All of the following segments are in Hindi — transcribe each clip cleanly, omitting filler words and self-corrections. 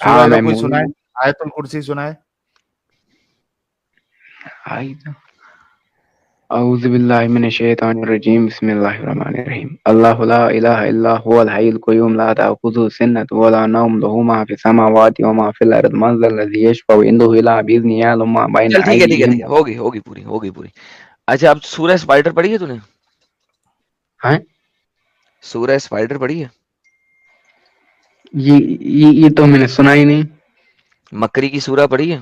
हाँ सूरह का मैं कोई मोमिन सुनाए, हूँ। आयतुल कुर्सी सुनाए। औज़ु बिल्लाहि मिनश शैतानिर रजीम बिस्मिल्लाहिर रहमानिर रहीम अल्लाहु ला इलाहा इल्ला हुवल हय्युल क़य्यूम ला ताख़ुज़ुहु सिन्नतुन व ला नौम लहू मा फ़िस समावाति व मा फ़िल अर्ज़ि मन ज़ल्लज़ी यशफ़अु इंदहु इल्ला बिइज़्निहि यअलमु मा चल बैना ठीक है ठीक है अयदीहिम। ठीक है, होगी पूरी। अच्छा, अब सूरह स्पाइडर पढ़ी है तूने? हैं? सूरह स्पाइडर पढ़ी है? ये तो मैंने सुना ही नहीं। मकरी की सूरह पढ़ी है?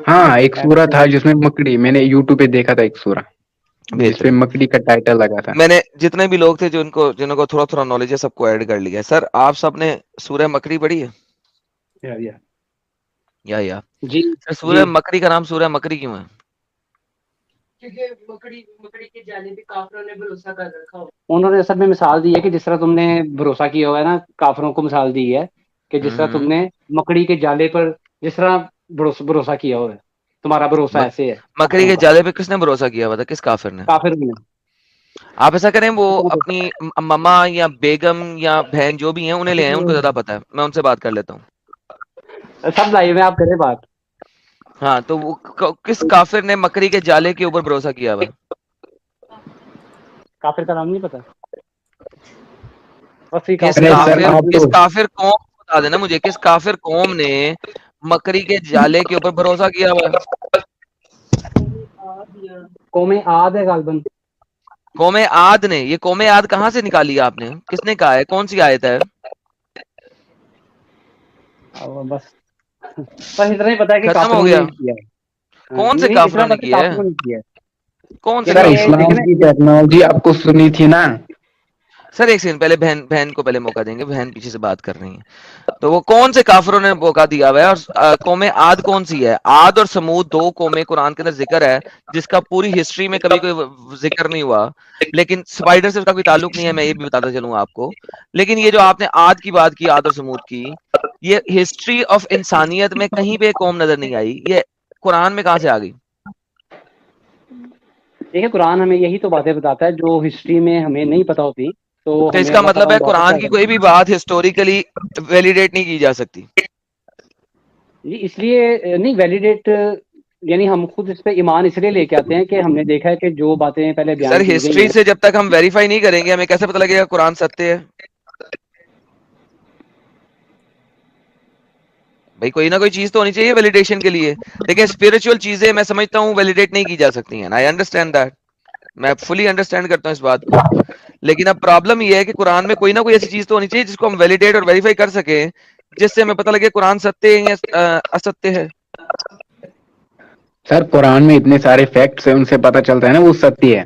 हाँ, एक सूरा था जिसमें मकड़ी, मैंने यूट्यूब पे देखा था एक सूरा जिसपे बेहतरीन। मकड़ी का टाइटल लगा था। मैंने जितने भी लोग थे जिनको थोड़ा थोड़ा नॉलेज है सबको ऐड कर लिया है। सर आप सबने सूरह मकरी पढ़ी है? या या जी सर, जी। सूरह मकरी का नाम सूरह मकरी क्यों है? क्योंकि मकड़ी के जाले पे काफिरों ने भरोसा कर रखा हो। उन्होंने असल में मिसाल दी है कि जिस तरह तुमने भरोसा किया हुआ है ना, काफिरों को मिसाल दी है कि जिस तरह हम्म। तुमने मकड़ी के जाले पर जिस तरह भरोसा किया हुआ है, तुम्हारा भरोसा मक, ऐसे है मकड़ी काफिरों के पर। जाले पे किसने भरोसा किया हुआ था? किस काफिर ने? काफिर ने। आप ऐसा करें, वो अपनी मम्मा या बेगम या बहन जो भी हैं उन्हें ले आए, उनको ज्यादा पता है, मैं उनसे बात कर लेता हूँ। सब लाइव में, आप करें बात। हाँ, तो वो किस काफिर ने मकड़ी के जाले के ऊपर भरोसा किया हुआ है? काफिर का नाम नहीं पता? बस ये किस अरे काफिर सर काफिर आप किस तो काफिर कौम बता देना मुझे, किस काफिर कौम ने मकड़ी के जाले के ऊपर भरोसा किया हुआ है? कौमे आद है गालबन। कौमे आद ने। ये कौमे आद कहाँ से निकाली आपने? किसने कहा है? कौन सी आयत है? बस बस इतना ही पता है कि खत्म हो काफिरों ने गया। किया है। कौन से नहीं, इतना काफिरों ने पता है किया है? काफिरों ने किया है। कौन से सर, यानी काफिरों ने? देखे इस्लाम ना की टेक्नोलॉजी आपको सुनी थी ना। सर एक सेकंड, पहले बहन बहन को पहले मौका देंगे, बहन पीछे से बात कर रही है। तो वो कौन से काफिरों ने मौका दिया हुआ है? और कौमे आद कौन सी है? आद और समूद दो कौमें कुरान के अंदर जिक्र है, जिसका पूरी हिस्ट्री में कभी कोई जिक्र नहीं हुआ। लेकिन स्पाइडर से उसका कोई ताल्लुक नहीं है, मैं ये भी बताता चलूंगा आपको। लेकिन ये जो आपने आद की बात की, आद और समूद की, ये हिस्ट्री ऑफ इंसानियत में कहीं पे कौम नजर नहीं आई। ये कुरान में कहां से आ गई? देखिए, कुरान हमें यही तो बातें बताता है जो हिस्ट्री में हमें नहीं पता होती, तो तो हमें इसका अल्लाह ताला मतलब उन है बातों से कुरान की आगाह कोई करता भी बात हिस्टोरिकली वैलिडेट नहीं की जा सकती। है। जी, इसलिए नहीं वैलिडेट, यानी हम खुद इस पे ईमान इसलिए लेके आते हैं कि हमने देखा है कि जो बातें पहले सर बयान की गई हिस्ट्री हैं। से जब तक हम वेरीफाई नहीं करेंगे, हमें कैसे पता लगेगा कुरान सत्य है? भाई कोई ना कोई चीज तो होनी चाहिए वैलिडेशन के लिए। देखिए स्पिरिचुअल चीजें मैं समझता हूँ वैलिडेट नहीं की जा सकती हैं, आई अंडरस्टैंड दैट, मैं फुली अंडरस्टैंड करता हूँ इस बात को। लेकिन अब प्रॉब्लम ये है कि कुरान में कोई ना कोई ऐसी चीज तो होनी चाहिए जिसको हम वैलिडेट और वेरीफाई कर सके, जिससे हमें पता लगे कुरान सत्य है या असत्य है। सर, कुरान में इतने सारे फैक्ट्स हैं, उनसे पता चलता है ना वो सत्य है।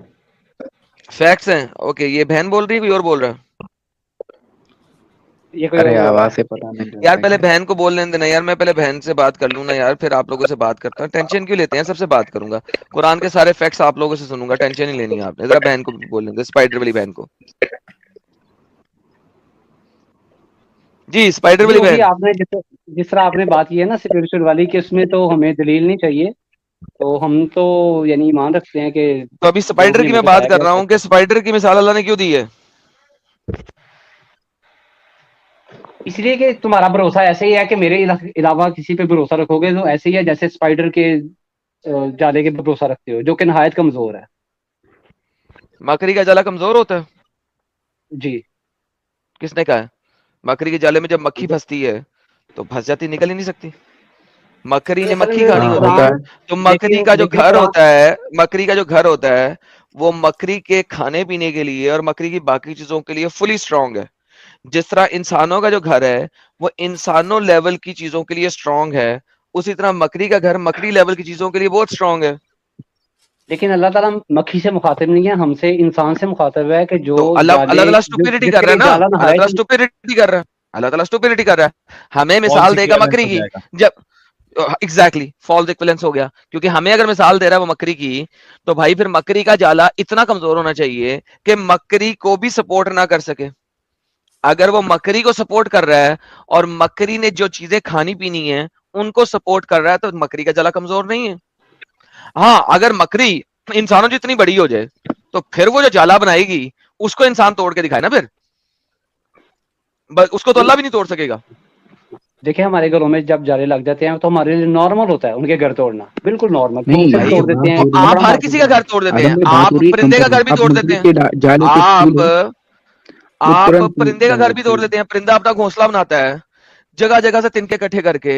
फैक्ट्स हैं, ओके। ये बहन बोल रही है, कोई और बोल रहा है? ये कोई और अरे बोल रहा आवाज है। से पता नहीं यार चलता पहले क्या। बहन को बोलने देना यार, मैं पहले बहन से बात कर लूँ ना यार, फिर आप लोगों से बात करता हूँ। टेंशन क्यों लेते हैं? सबसे बात करूंगा, कुरान के सारे फैक्ट्स आप लोगों से सुनूंगा, टेंशन नहीं लेनी है आपने। जरा बहन को बोलने दे, स्पाइडर वाली बहन को। जी स्पाइडर जी, वाली वही बहन। आपने जिस तरह आपने बात की है ना स्पिरिचुअल वाली, कि उसमें तो हमें दलील नहीं चाहिए। तो हम तो यानी ईमान रखते हैं कि तो अभी जो स्पाइडर भी की हमें मैं बात बताया कर गया रहा सच हूँ कि है। स्पाइडर की मिसाल अल्लाह ने क्यों दी है? इसलिए कि तुम्हारा भरोसा ऐसे ही है कि मेरे अलावा किसी पे भरोसा रखोगे तो ऐसे ही है जैसे स्पाइडर के जाले के पे भरोसा रखते हो, जो कि नहायत कमजोर है। मकड़ी का जाला कमजोर होता है? जी। किसने कहा है? मकड़ी के जाले में जब मक्खी फंसती है तो फंस जाती, निकल ही नहीं सकती। मकड़ी तो ने असल मक्खी में खानी हाँ होती होता है। है। कुरान, तो मकड़ी लेकिन का जो लेकिन घर कुरान, होता है, मकड़ी का जो घर होता है, वो मकड़ी के खाने पीने के लिए और मकड़ी की बाकी चीजों के लिए फुली स्ट्रांग है। जिस तरह इंसानों का जो घर है वो इंसानों लेवल की चीजों के लिए स्ट्रांग है, उसी तरह मकड़ी का घर मकड़ी लेवल की चीजों के लिए बहुत स्ट्रांग है। लेकिन अल्लाह ताला मक्खी से मुखातिब नहीं है, हमसे इंसान से मुखातिब है कि जो तो अल्लाह जाले अल्लाह ताला स्टुपिडिटी कर जिसके रहा है लिए ना, जाला अल्लाह नहायत ताला स्टुपिडिटी कर रहा है, अल्लाह ताला स्टुपिडिटी कर रहा है। हमें फॉल्स मिसाल देगा इक्विवेलेंस मकड़ी हो की। जाएगा। जब एग्जैक्टली फॉल्स इक्विवेलेंस हो गया, क्योंकि हमें अगर मिसाल दे रहा है वो मकड़ी की, तो भाई फिर मकड़ी का जाला इतना कमजोर होना चाहिए कि मकड़ी को भी सपोर्ट ना कर सके। अगर वो मकड़ी को सपोर्ट कर रहा है और मकड़ी ने जो चीजें खानी पीनी है उनको सपोर्ट कर रहा है, तो मकड़ी का जाला कमजोर नहीं है। हाँ, अगर मकड़ी इंसानों जितनी बड़ी हो जाए तो फिर वो जो जाला बनाएगी उसको इंसान तोड़ के दिखाए ना फिर, उसको तो नहीं। अल्लाह भी नहीं तोड़ सकेगा। देखिए हमारे घरों में जब जाले लग जाते हैं तो हमारे लिए नॉर्मल होता है उनके घर तोड़ना, बिल्कुल नॉर्मल, तो नहीं सब भाई तोड़ बात देते तो हैं, हो रही है, आप कपड़ा हर मार किसी का देते हैं। घर तोड़ देते आदम हैं, भाई बात हो आप रही है परिंदे का कंपैरिजन। घर भी अब तोड़ देते मकड़ी हैं, के जाले को छू आप लो, वो आप तुरंत टूट परिंदे का घर भी जाएगा। तोड़ देते हैं, परिंदा अपना घोंसला बनाता है जगह जगह से तिनके इकट्ठे करके,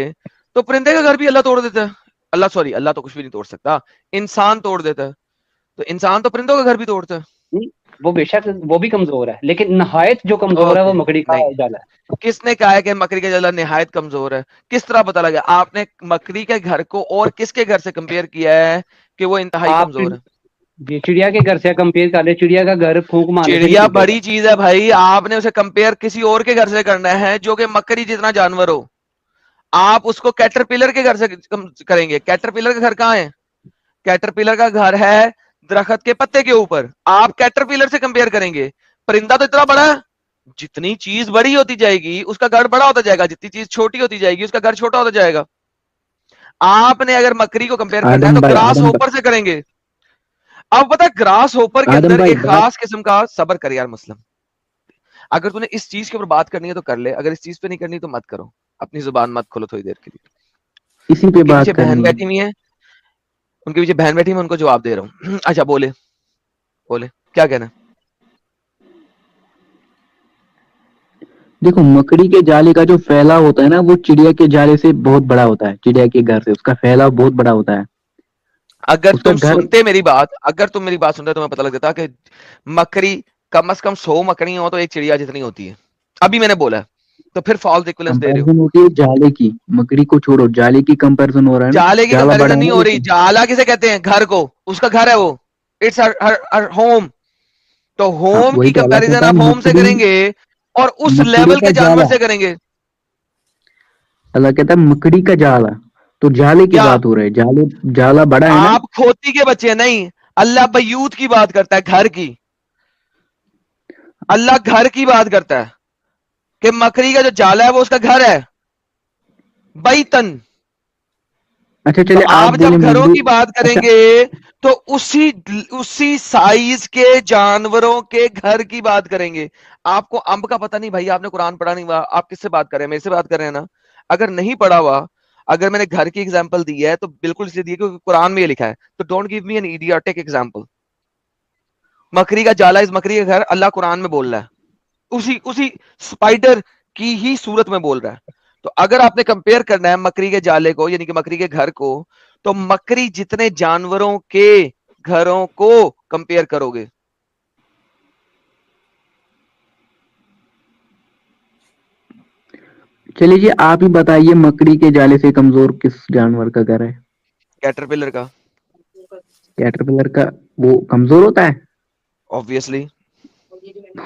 तो परिंदे का घर भी अल्लाह तोड़ देता है। अल्लाह सॉरी, अल्लाह तो कुछ भी नहीं तोड़ सकता, इंसान तोड़ देता है। तो इंसान तो परिंदों का घर भी तोड़ता है। नहीं, वो बेशक वो भी कमजोर है, लेकिन नहायत जो कमजोर है वो ओके, मकड़ी का नहीं, जाला है। किसने कहा है कि मकड़ी का जाला निहायत कमजोर है? किस तरह पता लगा? आपने मकड़ी के घर को और किसके घर से कंपेयर किया है कि वो इंतहाई आप कमजोर है? ये चिड़िया के घर से कंपेयर कर ले, चिड़िया का घर फूंक मारने से नहीं चिड़िया टूटेगा। बड़ी चीज है भाई, आपने उसे कंपेयर किसी और के घर से करना है जो कि मकड़ी जितना जानवर हो। आप उसको कैटरपिलर के घर से करेंगे। कैटरपिलर का घर कहाँ है? कैटरपिलर का घर है दरख्त के पत्ते के ऊपर। आप कैटरपिलर से कंपेयर करेंगे? परिंदा तो इतना बड़ा है, जितनी चीज बड़ी होती जाएगी उसका घर बड़ा होता जाएगा, जितनी चीज छोटी होती जाएगी उसका घर छोटा होता जाएगा। आपने अगर मकड़ी को कंपेयर करना है तो ग्रास होपर से करेंगे। अब पता है ग्रास होपर के आदम अंदर भाई एक बात, खास किस्म का, सबर कर यार मुस्लिम, अगर तूने इस चीज के ऊपर बात करनी है तो कर ले, अगर इस चीज पे नहीं करनी तो मत करो, अपनी जुबान मत खोलो थोड़ी देर के लिए। इसी पे उनके पीछे बात बहन करनी है। बैठी हुई है, उनके पीछे बहन बैठी, मैं उनको जवाब दे रहा हूँ। अच्छा बोले, बोले क्या कहना है? देखो मकड़ी के जाले का जो फैलाव होता है ना, वो चिड़िया के जाले से बहुत बड़ा होता है। चिड़िया के घर से उसका फैलाव बहुत बड़ा होता है। अगर उसका तुम घर, सुनते मेरी बात, अगर तुम मेरी बात सुनते तो तुम्हें पता लग जाता कि मकड़ी कम से कम 100 मकड़ियां हो तो एक चिड़िया जितनी होती है। अभी मैंने बोला, तो फिर फॉल्स इक्विवेलेंस दे रहे हो। कंपैरिजन होती है जाले की। मकड़ी को छोड़ो, जाले की कंपैरिजन हो रहा है ना। जाले की जाला बड़ा कंपैरिजन है नहीं ना हो रही, जैसे। जाला किसे कहते हैं? घर को, उसका घर है वो, इट्स हर होम। तो हाँ होम वही की तो अल्लाह कंपैरिजन कहता है, आप होम से मकड़ी, करेंगे और उस मकड़ी लेवल का के जानवर जाला। से करेंगे। अल्लाह कहता है मकड़ी का जाला, तो जाले की क्या बात हो रही है। जाले, जाला बड़ा है ना। आप खोती के बच्चे हैं? नहीं, अल्लाह बयूत की बात करता है, घर की। अल्लाह घर की बात करता है कि मकड़ी का जो जाला है वो उसका घर है, बैतन। अच्छा तो चले, आप आप जब बोले घरों मकड़ी। की बात अच्छा, करेंगे तो उसी उसी साइज के जानवरों के घर की बात करेंगे। आपको अंब का पता नहीं भाई, आपने कुरान पढ़ा नहीं हुआ, आप किससे बात कर रहे हैं? मेरे से बात कर रहे हैं ना? अगर नहीं पढ़ा हुआ, अगर मैंने घर की एग्जांपल दी है तो बिल्कुल इसलिए दी है क्योंकि कुरान में ये लिखा है। तो don't give me an idiotic example. मकड़ी का जाला इस मकड़ी का घर अल्लाह कुरान में बोल रहा है, उसी उसी स्पाइडर की ही सूरत में बोल रहा है। तो अगर आपने कंपेयर करना है मकड़ी के जाले को यानी कि मकड़ी के घर को, तो मकड़ी जितने जानवरों के घरों को कंपेयर करोगे। चलिए जी, आप ही बताइए मकड़ी के जाले से कमजोर किस जानवर का घर है? कैटरपिलर का। कैटरपिलर का? वो कमजोर होता है? ऑब्वियसली।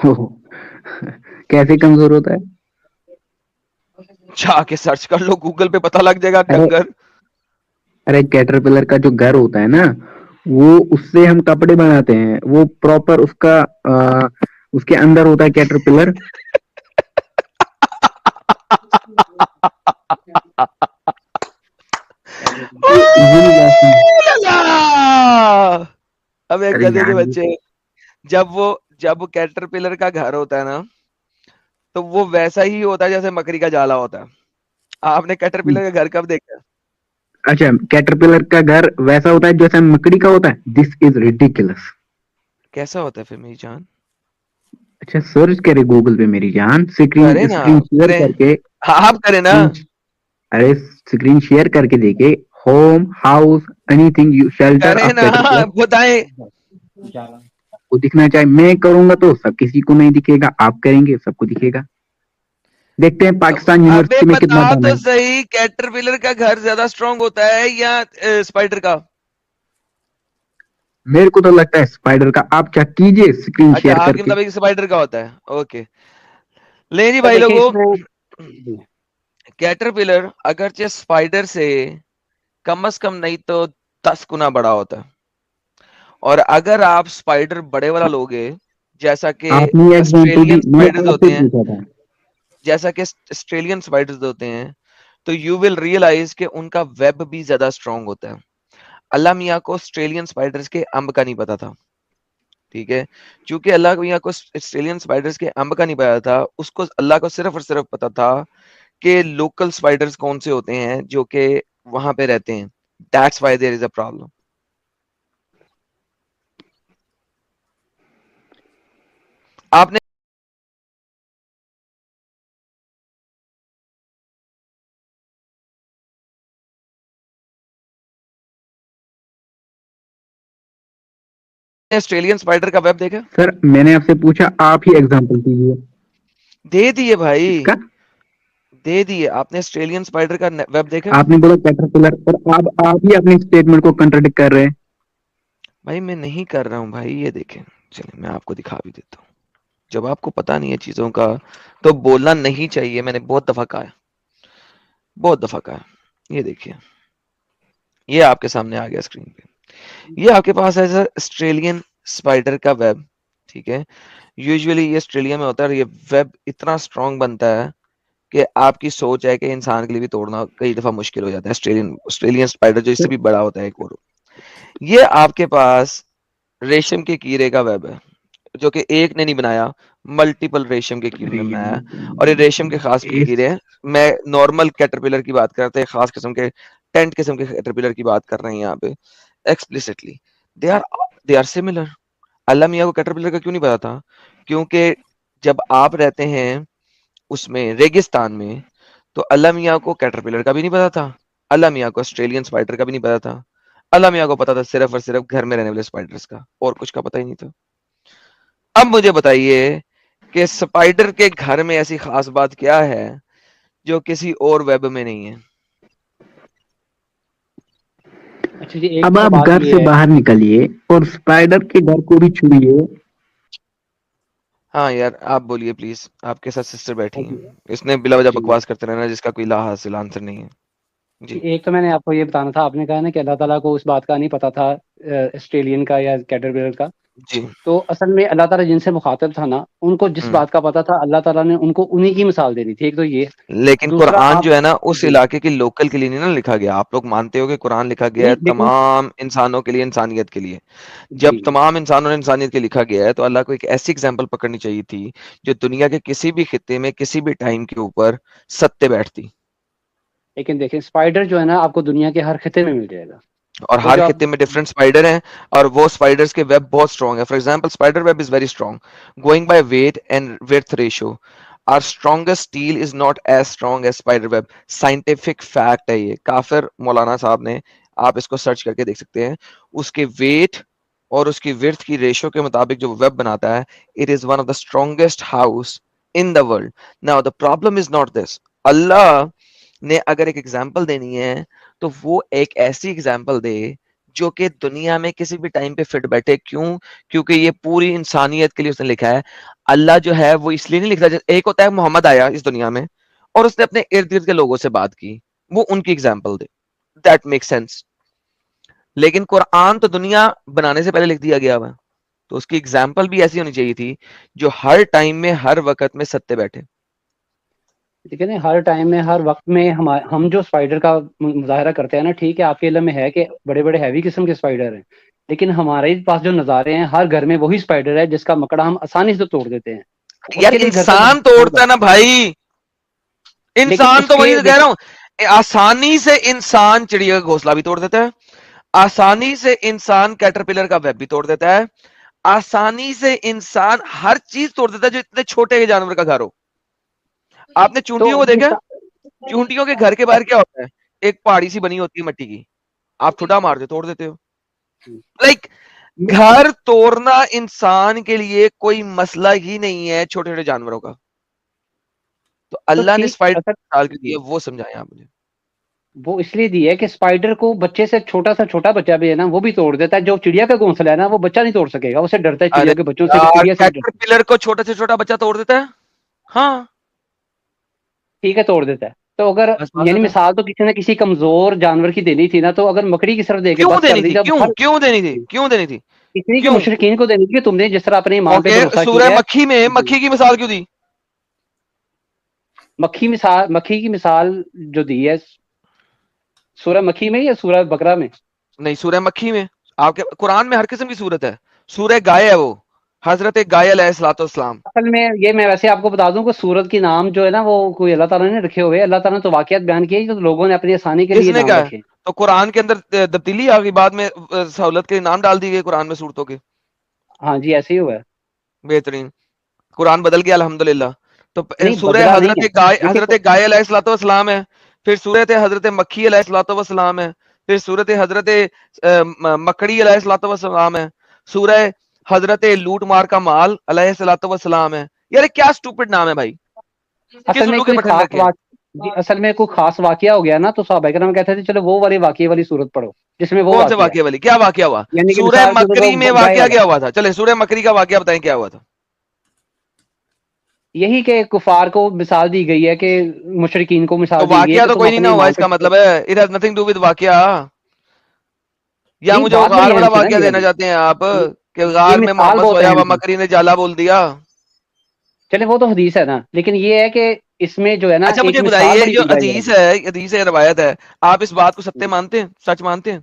ओह, कैसे कमजोर होता है? जाके सर्च कर लो, गूगल पे पता लग जाएगा अरे, कंगर। अरे कैटरपिलर का जो घर होता है ना, वो उससे हम कपड़े बनाते हैं। वो प्रॉपर उसका उसके अंदर होता है कैटरपिलर। ये यूनिवर्सल। अबे अरे गधे के यार बच्चे, जब कैटरपिलर का घर होता है ना, तो वो वैसा ही होता है जैसे मकड़ी का जाला होता है। आपने कैटरपिलर का घर कब देखा? अच्छा, कैटरपिलर का घर वैसा होता है जैसा मकड़ी का होता है? This is ridiculous. कैसा होता है फिर मेरी जान? अच्छा सर्च करे गूगल पे मेरी जान, स्क्रीन करे ना, स्क्रीन शेयर करे। करके। हाँ आप करे ना। स्क्रीन, अरे स्क्रीन शेयर करके देखे। Home, house, anything you, shelter करे ऑफ ना, कैटरपिलर। बताएं। जाला। को दिखना चाहिए। मैं करूंगा तो सब किसी को नहीं दिखेगा, आप करेंगे सबको दिखेगा। देखते हैं तो पाकिस्तान अबे यूनिवर्सिटी में बता कितना दम तो है। सही, कैटरपिलर का घर ज्यादा स्ट्रांग होता है या स्पाइडर का? मेरे को तो लगता है स्पाइडर का। आप चेक कीजिए स्क्रीन अच्छा, शेयर आपके करके। मुताबिक स्पाइडर का होता है। ओके, ले जी तो भाई देखिए लोगों, इसमें कैटरपिलर अगरचे स्पाइडर से कम से कम नहीं तो 10 गुना बड़ा होता है। और अगर आप स्पाइडर बड़े वाला लोगे, जैसा कि आपने ये एग्जांपल दी, ऑस्ट्रेलियन मैं स्पाइडर्स आपसे होते हैं, पूछा था। जैसा कि ऑस्ट्रेलियन स्पाइडर्स होते हैं, तो यू विल रियलाइज कि उनका वेब भी ज्यादा स्ट्रांग होता है। अल्लाह मियाँ को ऑस्ट्रेलियन स्पाइडर्स के अंब का नहीं पता था, ठीक है? क्योंकि अल्लाह मियाँ को ऑस्ट्रेलियन स्पाइडर्स के अंब का नहीं पता था, उसको अल्लाह को सिर्फ और सिर्फ पता था कि लोकल स्पाइडर्स कौन से होते हैं जो कि वहां पे रहते हैं, that's why there is a problem. आपने ऑस्ट्रेलियन स्पाइडर का वेब देखा? सर मैंने आपसे पूछा, आप ही एग्जांपल दीजिए। दे दिए भाई, इसका दे दिए। आपने ऑस्ट्रेलियन स्पाइडर का वेब देखा? आपने बोला कैटरपिलर, और आप ही अपनी स्टेटमेंट को कंट्राडिक्ट कर रहे हैं। भाई मैं नहीं कर रहा हूँ भाई, ये देखें, चलिए मैं आपको दिखा भी देता हूँ। जब आपको पता नहीं है चीजों का तो बोलना नहीं चाहिए, मैंने बहुत दफा कहा है, बहुत दफा कहा है। ये देखिए, ये आपके सामने आ गया स्क्रीन पे। ये आपके पास है सर ऑस्ट्रेलियन स्पाइडर का वेब, ठीक है। यूजुअली ये ऑस्ट्रेलिया में होता है और ये वेब इतना स्ट्रांग बनता है कि आपकी सोच है कि इंसान के लिए भी तोड़ना कई दफा मुश्किल हो जाता है। ऑस्ट्रेलियन ऑस्ट्रेलियन स्पाइडर जो इससे भी बड़ा होता है एक और। ये आपके पास रेशम के कीड़े का वेब है, जो कि एक ने नहीं बनाया, मल्टीपल रेशम के कीड़ों ने बनाया है। और ये रेशम के खास कीड़े हैं। मैं नॉर्मल कैटरपिलर की बात करते हैं, खास किस्म के टेंट किस्म के कैटरपिलर की बात कर रहे हैं यहाँ पे explicitly. They are they are similar. Allah मियाँ को कैटरपिलर का क्यों नहीं पता था? क्योंकि जब आप रहते हैं उसमें रेगिस्तान में, तो अल्लाह मियाँ को कैटरपिलर का भी नहीं पता था, अल्लाह मियाँ को ऑस्ट्रेलियन स्पाइडर का भी नहीं पता था। अल्लाह मियाँ को पता था सिर्फ और सिर्फ घर में रहने वाले स्पाइडर्स का, और कुछ का पता ही नहीं था। अब मुझे बताइए कि स्पाइडर के घर में ऐसी खास बात क्या है जो किसी और वेब में नहीं है? अच्छा जी, एक अब तो आप बात घर ये से है। बाहर निकलिए और स्पाइडर के घर को भी छुइए। हाँ यार, आप बोलिए प्लीज, आपके साथ सिस्टर बैठी जी, है, इसने बिला वजह जी। बकवास करते रहना जिसका कोई ला हासिल आंसर नहीं है। जी एक तो मैंने आपको ये बताना था, आपने कहा ना कि अल्लाह ताला को उस बात का नहीं पता था ऑस्ट्रेलियन का या कैटरपिलर का। जी। तो असल में अल्लाह ताला जिनसे मुखातिब था ना, उनको जिस हम्म। बात का पता था, अल्लाह ताला ने उनको उन्हीं की मिसाल देनी थी। एक तो ये। लेकिन दूसरा कुरान आप। जो है ना उस जी। इलाके के लोकल के लिए नहीं ना लिखा गया। आप लोग मानते हो कि कुरान लिखा गया है नहीं, लेकिन। तमाम इंसानों के लिए, इंसानियत के लिए। जी। जब तमाम इंसानों ने इंसानियत के लिखा गया है तो अल्लाह को एक ऐसी एग्जाम्पल पकड़नी चाहिए थी जो दुनिया के किसी भी खित्ते में किसी भी टाइम के ऊपर सत्य बैठती। लेकिन देखें, स्पाइडर जो है ना, आपको दुनिया के हर खिते में मिल जाएगा। और वो हर जो आप। खित्ते में डिफरेंट स्पाइडर हैं, और वो स्पाइडर्स के वेब बहुत स्ट्रॉन्ग है। For example spider web is very strong, going by weight and width ratio are strongest steel is not as strong as spider web. Scientific fact है ये, काफिर मौलाना साहब ने, आप इसको सर्च करके देख सकते हैं। उसके वेट और उसकी विड्थ की रेशियो के मुताबिक जो वेब बनाता है, it is one of the strongest house in the world. Now the problem is not this. Allah ने अगर एक एग्जांपल देनी है तो वो एक ऐसी एग्जांपल दे जो कि दुनिया में किसी भी टाइम पे फिट बैठे। क्यों? क्योंकि ये पूरी इंसानियत के लिए उसने लिखा है। अल्लाह जो है वो इसलिए नहीं लिखता, एक होता है मोहम्मद आया इस दुनिया में और उसने अपने इर्द गिर्द के लोगों से बात की, वो उनकी example they, that make sense. लेकिन कुरान तो दुनिया बनाने से पहले लिख दिया गया हुआ, तो उसकी एग्जाम्पल भी ऐसी होनी चाहिए थी जो हर टाइम में हर वक्त में सत्य बैठे। ठीक है ना, हर टाइम में हर वक्त में हम जो स्पाइडर का मुजाहरा करते हैं ना, ठीक है, आपके इल्म में है कि बड़े बड़े हैवी किस्म के स्पाइडर हैं। लेकिन हमारे पास जो नज़ारे हैं, हर घर में वही स्पाइडर है जिसका मकड़ा हम आसानी से तोड़ देते हैं। यार उसके लिए घर पे इंसान होगा। तोड़ता है ना भाई, लेकिन इंसान तो वही उसके तो कह देखिए। रहा हूं। आसानी से इंसान चिड़िया का घोंसला भी तोड़ देता है, आसानी से इंसान कैटरपिलर का वेब भी तोड़ देता है, आसानी से इंसान हर चीज तोड़ देता है जो इतने छोटे जानवर का घर हो। आपने तो चूंटियों को देखा? इंसान। चूंटियों के घर के बाहर क्या होता है? एक पहाड़ी सी बनी होती है मिट्टी की, आप ठुड्डा मारते तोड़ देते हो। लाइक घर तोड़ना इंसान के लिए कोई मसला ही नहीं है छोटे छोटे जानवरों का। तो तो अल्लाह ने ठीक स्पाइडर अगर। डाल के दिए, जी। वो समझाएं आप मुझे। वो इसलिए दी है कि स्पाइडर को बच्चे से छोटा सा छोटा बच्चा भी है ना, वो भी तोड़ देता है। जो चिड़िया का घोंसला है ना, वो बच्चा नहीं तोड़ सकेगा, उसे डरता है अरे चिड़िया के बच्चों से भी, यार, चिड़िया से भी डरता है। कैटरपिलर को छोटा से छोटा बच्चा तोड़ देता है। हाँ, ठीक है, तोड़ देता है। तो अगर। बस बात यानी खत्म। मिसाल तो किसी ने किसी कमजोर जानवर की देनी थी ना, तो अगर मकड़ी की तरफ दे के क्यों बस कर देनी दी, थी? जब क्यों हर। क्यों देनी थी? क्यों देनी थी? इसलिए कि क्यों? मुशरिकीन को देनी थी कि तुमने जिस तरह अपने ईमान पे ओके, भरोसा सूरह किया है। मक्खी में जी। मक्खी की मिसाल क्यों दी? मक्खी की मिसाल जो दी है, सूरह मक्खी में या सूरह बकरा में? नहीं, सूरह मक्खी में। आपके कुरान में हर किस्म की सूरत है। सूरह गाय है वो, हजरत गाय अलैहिस्सलाम। असल में ये मैं वैसे आपको बता दूं कि सूरत की नाम जो है ना वो कोई अल्लाह ताला ने रखे हुए, अल्लाह ताला ने तो वाकयात बयान किए जो लोगों ने अपनी आसानी के लिए किसने नाम कहा? रखे। तो कुरान के अंदर तब्दीली आ गई, बाद में सहूलत के नाम डाल दिए गए कुरान में सूरतों के। हाँ जी, ऐसे ही हुआ है। बेहतरीन, कुरान बदल गया अल्हम्दुलिल्लाह। तो नहीं सूरह बदला नहीं है, हजरत देखिए गाय अलैहिस्सलाम है, फिर सूरत हजरत मक्खी अलैहिस्सलाम है, फिर सूरत हजरत मकड़ी अलैहिस्सलाम है, सूरह हजरत लूट मार का माल अलैहिस्सलाम है। यार ये क्या स्टूपिड नाम है भाई, किस असल में उल्लू के कोई पट्टे में खास रखे हैं? जी, असल में कोई खास वाकया हो गया ना तो साहब करम कहते थे चलो वो वाली वाकये वाली सूरत पढ़ो जिसमें वो कौन से वाकया है। वाकया वाली, क्या वाकया हुआ? यानी कि सूरह मिसाल के तौर मकरी में पर गाय वाकया वाला, क्या हुआ था? चले सूरह मकरी का वाकया बताएं, क्या हुआ था? यही कि कुफार को मिसाल दी गई है कि मुशरिकीन को तो मिसाल दी गई है वाकया कि तो तुम कोई नहीं ना अपने हुआ, ईमान पे इसका मतलब है it has nothing to with वाकया। या नहीं मुझे वो बात बड़ी गार अहम वाला थी ना वाकया ये देना वाली, चाहते हैं आप, कि ये गार में मिसाल मोहम्मद बहुत सोया अहम हुआ थी। मकरी ने जाला बोल दिया? चले वो तो हदीस है ना, लेकिन ये है कि इसमें जो है ना अच्छा एक मुझे मिसाल बताइए, बड़ी जो दी जाए हदीस है, हदीस है, रवायत है, आप इस बात को सत्य मानते हैं, सच मानते हैं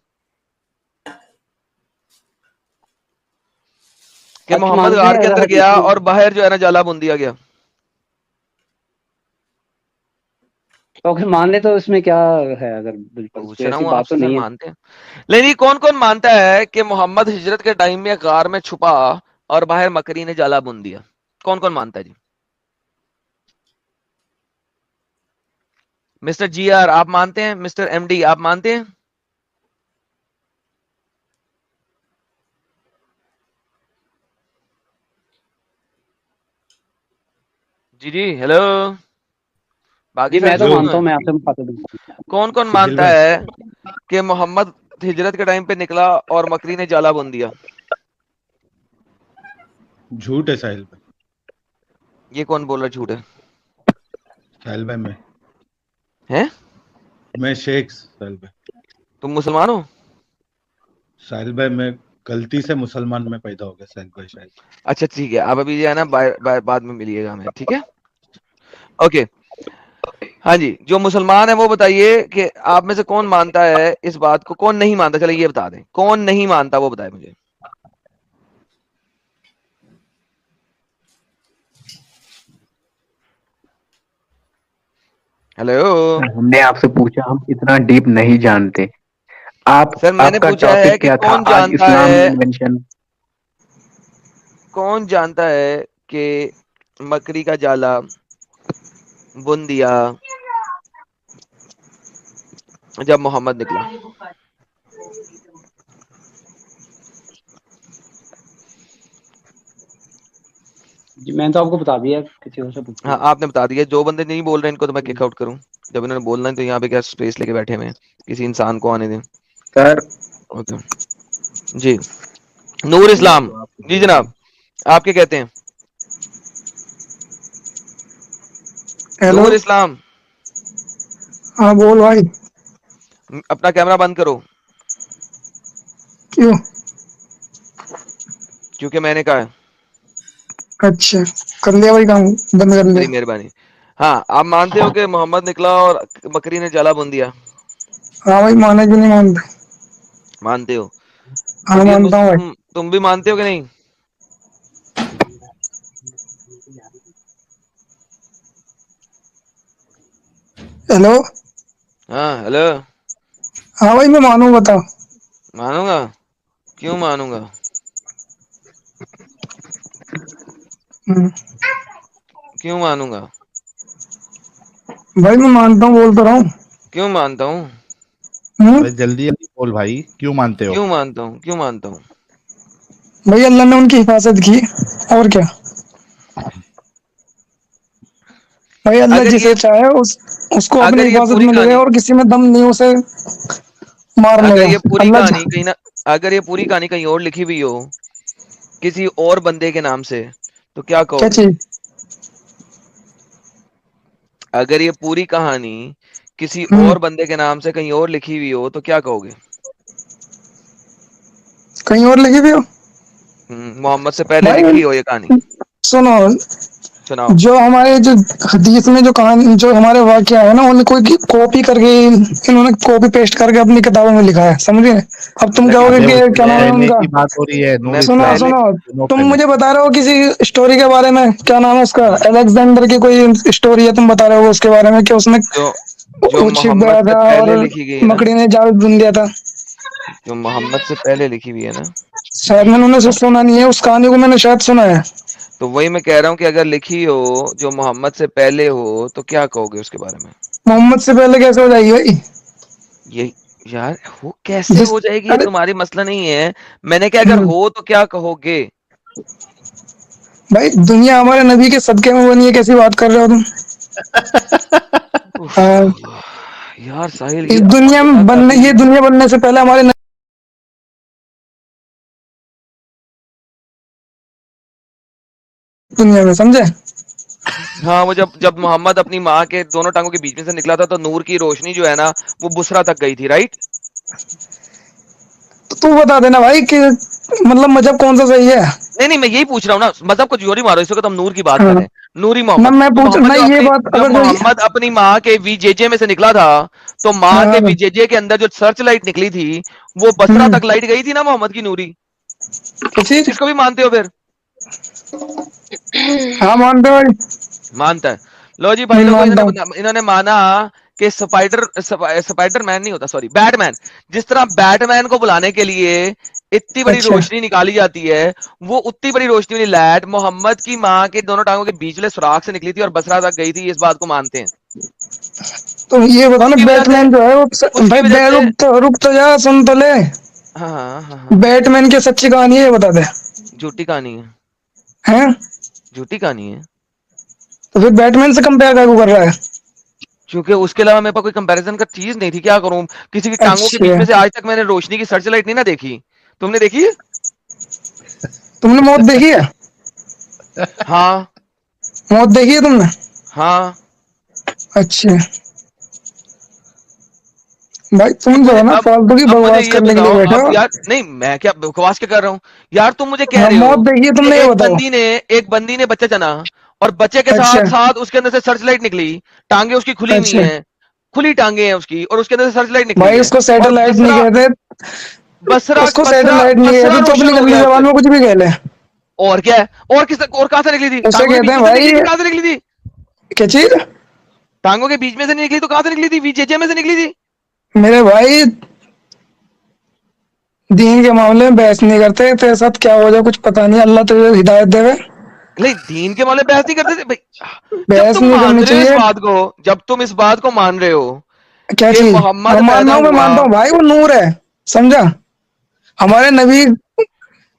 कि सच मोहम्मद मानते गार हैं के अगर अंदर हदीस गया में। और बाहर जो है ना जाला बुन दिया गया? तो अगर मान ले तो इसमें क्या है, अगर बिल्कुल पूछ कोई रहा ऐसी हूँ बात तो आपसे, सर नहीं है। मानते हैं? लेकिन कौन कौन मानता है कि मोहम्मद हिजरत के टाइम में गार में छुपा और बाहर मकरी ने जाला बुन दिया? कौन कौन मानता है जी? मिस्टर जी आर आप मानते हैं? मिस्टर एमडी आप मानते हैं? जी जी हेलो, बाकी जी सारे मैं तो चुप हेलो क्यों मानता हैं? हूँ, मैं आपसे मुखातिब हूँ। कौन कौन साहिल मानता भाई, है कि मोहम्मद हिजरत के टाइम पे निकला और मकरी ने जाला बुन दिया? झूठ है साहिल भाई। ये कौन बोल रहा है झूठ है? साहिल भाई हैं? मैं शेख साहिल भाई। तुम मुसलमान हो? साहिल भाई मैं गलती से मुसलमान में पैदा हो गया साहिल भाई शायद। अच्छा ठीक है, आप अभी जो है ना बाद में मिलिएगा हमें, ठीक है? ओके, हाँ जी, जो मुसलमान है वो बताइए कि आप में से कौन मानता है इस बात को, कौन नहीं मानता? चलो ये बता दें, कौन नहीं मानता वो बताए मुझे। हेलो हमने आपसे पूछा, हम इतना डीप नहीं जानते। आप सर, मैंने आपका पूछा है टॉपिक कि क्या था कौन आज? जानता इस्लाम में है, इन्वेंशन। कौन जानता है कि मकड़ी का जाला बुन दिया जब मोहम्मद निकला? जी मैंने तो आपको बता दिया, किसी और से हाँ पूछिए। आपने बता दिया, जो बंदे नहीं बोल रहे इनको तो मैं किक आउट करूं। जब इन्होंने बोलना है तो यहाँ पे क्या स्पेस लेके बैठे हुए हैं, किसी इंसान को आने दें। सर ओके जी, नूर इस्लाम जी जनाब, आप क्या कहते हैं? हेलो। नूर इस्लाम, हाँ बोल भाई। अपना कैमरा बंद करो, क्यों? क्योंकि मैंने कहा है। अच्छा, कर लिया भाई, काम बंद कर बड़ी लिया। मेहरबानी। हाँ, आप मानते हो कि मोहम्मद निकला और बकरी ने जाला बुन दिया? हाँ भाई, माने कि नहीं मानते? मानते हो? तो हाँ डियर मानता हूँ भाई। मुस्लिम, तुम भी मानते हो कि नहीं? हेलो। हाँ हेलो, हाँ भाई मैं मानू, बताओ। मानूंगा? क्यों मानूंगा? हम्म, क्यों मानूंगा? भाई मैं मानता हूँ, बोल तो रहा हूँ। क्यों मानता हूँ? भाई जल्दी जल्दी बोल भाई, क्यों मानते हो? क्यों मानता हूँ? क्यों मानता हूँ? भाई अल्लाह ने उनकी हिफाजत की, और क्या। भाई अल्लाह अगर जिसे ये चाहे उसको अपनी अगर ये हिफाजत पूरी में लेगा, कहानी, और किसी में दम नहीं उसे मार अगर लेगा। ये पूरी अल्लाह कहानी कहीं ना, अगर ये पूरी कहानी कहीं और लिखी हुई हो किसी और बंदे के नाम से, तो क्या क्या कहोगे? चीज? अगर ये पूरी कहानी किसी हम्म, और बंदे के नाम से कहीं और लिखी हुई हो तो क्या कहोगे? कहीं और लिखी भी हो? मोहम्मद से पहले भाई लिखी हो ये कहानी? सुनो, सुनाओ। जो हमारे जो हदीस में जो कहानी जो हमारे वाकया है ना, उन्हें कोई कॉपी करके इन्होंने कॉपी पेस्ट करके अपनी किताबों में लिखा है, समझे। अब तुम कहोगे अबे कि उससे क्या नाम है पहले उनका, की बात हो रही है, नूर मैं सुनो इस्लाम पहले सुनो, दिनों तुम पहले। मुझे बता रहे हो किसी स्टोरी के बारे में, क्या नाम है उसका, अलेक्जेंडर की कोई स्टोरी है, तुम बता रहे हो उसके बारे में कि उसमें जो जो वो छिप मोहम्मद गया से था और पहले लिखी गई है ना, मकड़ी ने जाल बुन दिया था। जो मोहम्मद से पहले लिखी हुई है ना, शायद मैंने उन्हें सुना नहीं है, उस कहानी को मैंने शायद सुना है। तो वही मैं कह रहा हूँ कि अगर लिखी हो जो मोहम्मद से पहले हो तो क्या कहोगे उसके बारे में? मोहम्मद से पहले कैसे हो जाएगी भाई? ये यार हो कैसे जिस हो जाएगी, ये अरे तुम्हारी मसला नहीं है। मैंने क्या अगर हम्म, हो तो क्या कहोगे? भाई दुनिया हमारे नबी के सदके में बनी है, कैसी बात कर रहे हो तुम? उफ, हाँ, यार साहिल इस ये दुनिया में अल्लाह बनने, भी ये दुनिया बनने से पहले हमारे दुनिया में, समझे। हाँ, वो जब जब मोहम्मद अपनी माँ के दोनों टांगों के बीच में से निकला था तो नूर की रोशनी जो है ना वो बुसरा तक गई थी, राइट? तो तू बता देना भाई कि मतलब मजहब कौन सा सही है। नहीं नहीं, मैं यही पूछ रहा हूँ ना, मजहब को जोरी मारो, इस वक्त हम नूर की बात कर हाँ, रहे हैं, नूरी ना मोहम्मद। मैं तो पूछ, मोहम्मद मैं ये बात जब अगर जो मोहम्मद अपनी माँ के वीजेजे में से निकला था तो माँ के हाँ, वीजेजे के अंदर जो सर्च लाइट निकली थी वो बसरा हम्म, तक लाइट गई थी ना मोहम्मद की नूरी। तो फिर इसको भी मानते हो फिर? हाँ मानते हो भाई। मानता है। लो जी भाई लोगों, मानता हूँ। इन्होंने माना कि स्पाइडर मैन नहीं होता, सॉरी, बैटमैन। जिस तरह बैटमैन को बुलाने के लिए इतनी बड़ी अच्छा, रोशनी निकाली जाती है, वो उतनी बड़ी रोशनी वाली लाइट मोहम्मद की माँ के दोनों टांगों के बीच वाले सुराख से निकली थी और बसरा तक गई थी, इस बात को मानते हैं। तो ये बता ना, उसकी वजह से बैटमैन जो है वो उसकी भाई वजह से रुक तो जा, सुन तो ले। हाँ हाँ हाँ हाँ, बैटमैन की सच्ची कहानी है, ये बता दे। झूठी कहानी है, हैं? झूठी कहानी है। तो फिर बैटमैन से कंपेयर कर रहा है? क्योंकि उसके अलावा मेरे पास कोई कंपैरिजन का चीज नहीं थी, क्या करूं? किसी की टांगों के बीच अच्छा, में से आज तक मैंने रोशनी की सर्च लाइट नहीं ना देखी। तुमने देखी है? तुमने मौत देखी है? हाँ मौत देखी है तुमने? हाँ। अच्छा भाई, अब तुम जो मुझे है ना अब फालतू की अब मुझे बकवास ये करने के लिए बताओ, बैठे अब हो। यार नहीं, मैं क्या बकवास क्या कर रहा हूँ? यार तुम मुझे कह हाँ, रहे मौत हो देखी है कि तुमने, ये बताओ। एक बंदी ने बच्चा चना और बच्चे के अच्छा, साथ साथ उसके अंदर से सर्च लाइट निकली, टांगे उसकी खुली हुई अच्छा हैं, खुली टांगे हैं उसकी, और उसके अंदर से सर्च लाइट निकली भाई, है। उसको और सैटेलाइट नहीं बसरा कहते, बसरा उसको बसरा सैटेलाइट नहीं बसरा कहते, तो रोशन अपनी हो गंदी गया जबान उससे। में कुछ भी कह ले। और क्या है? और किस और कहां से निकली थी? उसे टांगों के कहते बीच हैं में से भाई, निकली थी, कहां से निकली थी? क्या चीज? टांगों के बीच में से नहीं निकली तो कहां से निकली थी? वीजेजे में से निकली थी। मेरे भाई, दीन के मामले में बहस नहीं करते, तेरे साथ क्या हो जाए कुछ पता नहीं, अल्लाह तुझे हिदायत देवे। नहीं, दीन के मामले में बहस नहीं करते थे भाई। जब बहस तुम नहीं मान करनी रहे हो इस चाहिए। बात को, जब तुम इस बात को मान रहे हो क्या कि चीज? हाँ मोहम्मद मान पैदा रहा हूँ, मैं हुआ। मानता हूँ भाई, वो नूर है, समझा। हमारे नबी,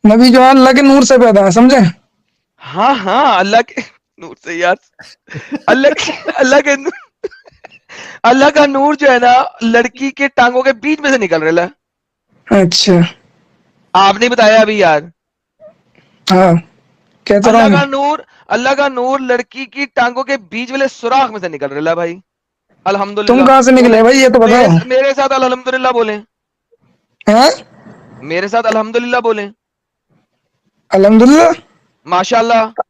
नबी जो है अल्लाह के नूर से पैदा है, समझे। हाँ हाँ, अल्लाह के नूर से यार। अल्लाह के अल्लाह का नूर जो है ना लड़की के टांगों के बीच में से निकल रहा है। अच्छा, आपने बताया अभी यार। हाँ कहता रहा अल्लाह हूँ मैं। का नूर अल्लाह का नूर लड़की की टांगों के बीच वाले सुराख में से निकल रहा है भाई। तुम अल्हम्दुलिल्लाह कहाँ से बोले। निकले भाई, ये तो बताओ। मेरे साथ अल्हम्दुलिल्लाह बोले। हैं? मेरे साथ अल्हम्दुलिल्लाह बोले। अल्हम्दुलिल्लाह? माशाल्लाह।